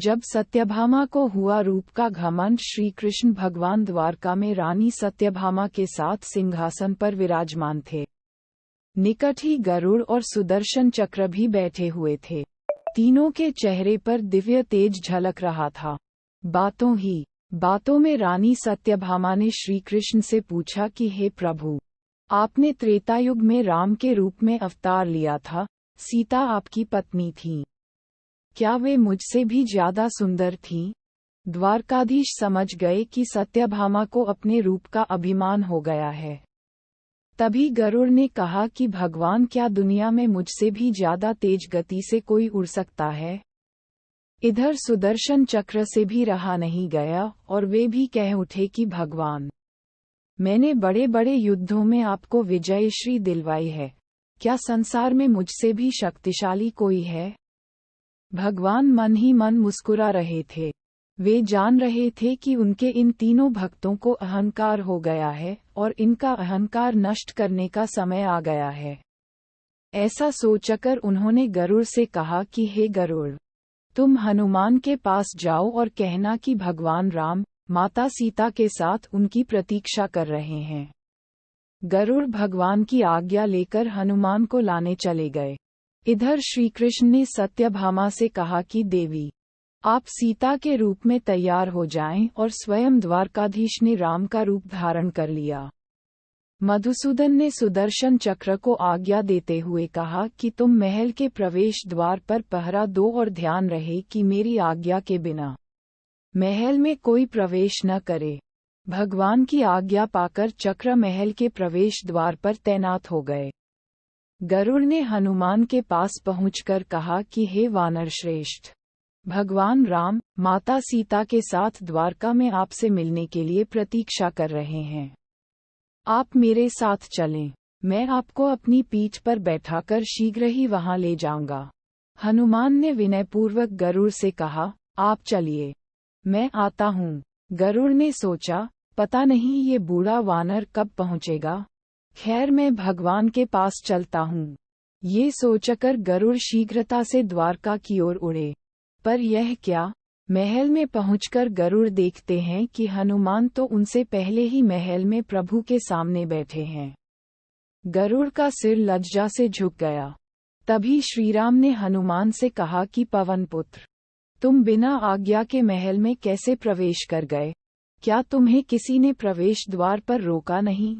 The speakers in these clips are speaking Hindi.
जब सत्यभामा को हुआ रूप का घमंड, श्री कृष्ण भगवान द्वारका में रानी सत्यभामा के साथ सिंहासन पर विराजमान थे। निकट ही गरुड़ और सुदर्शन चक्र भी बैठे हुए थे। तीनों के चेहरे पर दिव्य तेज झलक रहा था। बातों में रानी सत्यभामा ने श्री कृष्ण से पूछा कि हे प्रभु, आपने त्रेतायुग में राम के रूप में अवतार लिया था, सीता आपकी पत्नी थी, क्या वे मुझसे भी ज्यादा सुंदर थीं? द्वारकाधीश समझ गए कि सत्यभामा को अपने रूप का अभिमान हो गया है। तभी गरुड़ ने कहा कि भगवान, क्या दुनिया में मुझसे भी ज्यादा तेज गति से कोई उड़ सकता है? इधर सुदर्शन चक्र से भी रहा नहीं गया और वे भी कह उठे कि भगवान, मैंने बड़े बड़े युद्धों में आपको विजयश्री दिलवाई है, क्या संसार में मुझसे भी शक्तिशाली कोई है? भगवान मन ही मन मुस्कुरा रहे थे। वे जान रहे थे कि उनके इन तीनों भक्तों को अहंकार हो गया है और इनका अहंकार नष्ट करने का समय आ गया है। ऐसा सोचकर उन्होंने गरुड़ से कहा कि हे गरुड़, तुम हनुमान के पास जाओ और कहना कि भगवान राम माता सीता के साथ उनकी प्रतीक्षा कर रहे हैं। गरुड़ भगवान की आज्ञा लेकर हनुमान को लाने चले गए। इधर श्री कृष्ण ने सत्यभामा से कहा कि देवी, आप सीता के रूप में तैयार हो जाएं, और स्वयं द्वारकाधीश ने राम का रूप धारण कर लिया। मधुसूदन ने सुदर्शन चक्र को आज्ञा देते हुए कहा कि तुम महल के प्रवेश द्वार पर पहरा दो और ध्यान रहे कि मेरी आज्ञा के बिना महल में कोई प्रवेश न करे। भगवान की आज्ञा पाकर चक्र महल के प्रवेश द्वार पर तैनात हो गए। गरुड़ ने हनुमान के पास पहुंचकर कहा कि हे वानर श्रेष्ठ, भगवान राम माता सीता के साथ द्वारका में आपसे मिलने के लिए प्रतीक्षा कर रहे हैं। आप मेरे साथ चलें, मैं आपको अपनी पीठ पर बैठाकर शीघ्र ही वहां ले जाऊंगा। हनुमान ने विनयपूर्वक गरुड़ से कहा, आप चलिए, मैं आता हूँ। गरुड़ ने सोचा, पता नहीं ये बूढ़ा वानर कब पहुँचेगा, खैर मैं भगवान के पास चलता हूँ। ये सोचकर गरुड़ शीघ्रता से द्वारका की ओर उड़े। पर यह क्या, महल में पहुंचकर गरुड़ देखते हैं कि हनुमान तो उनसे पहले ही महल में प्रभु के सामने बैठे हैं। गरुड़ का सिर लज्जा से झुक गया। तभी श्रीराम ने हनुमान से कहा कि पवन पुत्र, तुम बिना आज्ञा के महल में कैसे प्रवेश कर गए? क्या तुम्हें किसी ने प्रवेश द्वार पर रोका नहीं?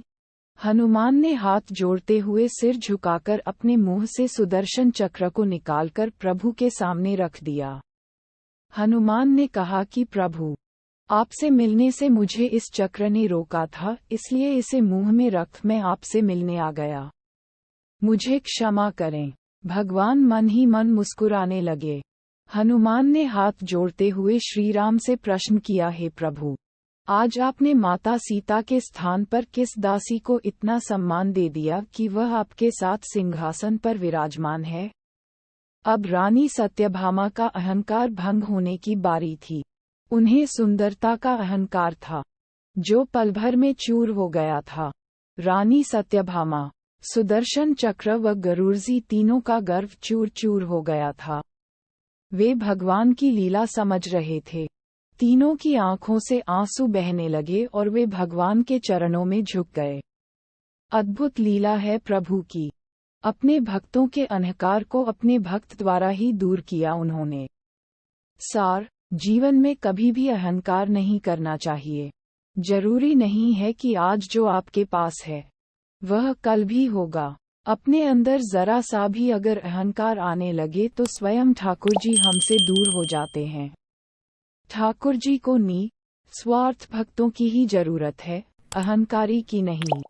हनुमान ने हाथ जोड़ते हुए सिर झुकाकर अपने मुंह से सुदर्शन चक्र को निकालकर प्रभु के सामने रख दिया। हनुमान ने कहा कि प्रभु, आपसे मिलने से मुझे इस चक्र ने रोका था, इसलिए इसे मुंह में रख मैं आपसे मिलने आ गया। मुझे क्षमा करें। भगवान मन ही मन मुस्कुराने लगे। हनुमान ने हाथ जोड़ते हुए श्रीराम से प्रश्न किया, हे प्रभु, आज आपने माता सीता के स्थान पर किस दासी को इतना सम्मान दे दिया कि वह आपके साथ सिंहासन पर विराजमान है? अब रानी सत्यभामा का अहंकार भंग होने की बारी थी। उन्हें सुंदरता का अहंकार था, जो पल भर में चूर हो गया था। रानी सत्यभामा, सुदर्शन चक्र व गरुड़जी तीनों का गर्व चूर चूर हो गया था। वे भगवान की लीला समझ रहे थे। तीनों की आंखों से आंसू बहने लगे और वे भगवान के चरणों में झुक गए। अद्भुत लीला है प्रभु की। अपने भक्तों के अहंकार को अपने भक्त द्वारा ही दूर किया उन्होंने। सार, जीवन में कभी भी अहंकार नहीं करना चाहिए। जरूरी नहीं है कि आज जो आपके पास है वह कल भी होगा। अपने अंदर जरा सा भी अगर अहंकार आने लगे तो स्वयं ठाकुर जी हमसे दूर हो जाते हैं। ठाकुर जी को स्वार्थ भक्तों की ही जरूरत है, अहंकारी की नहीं।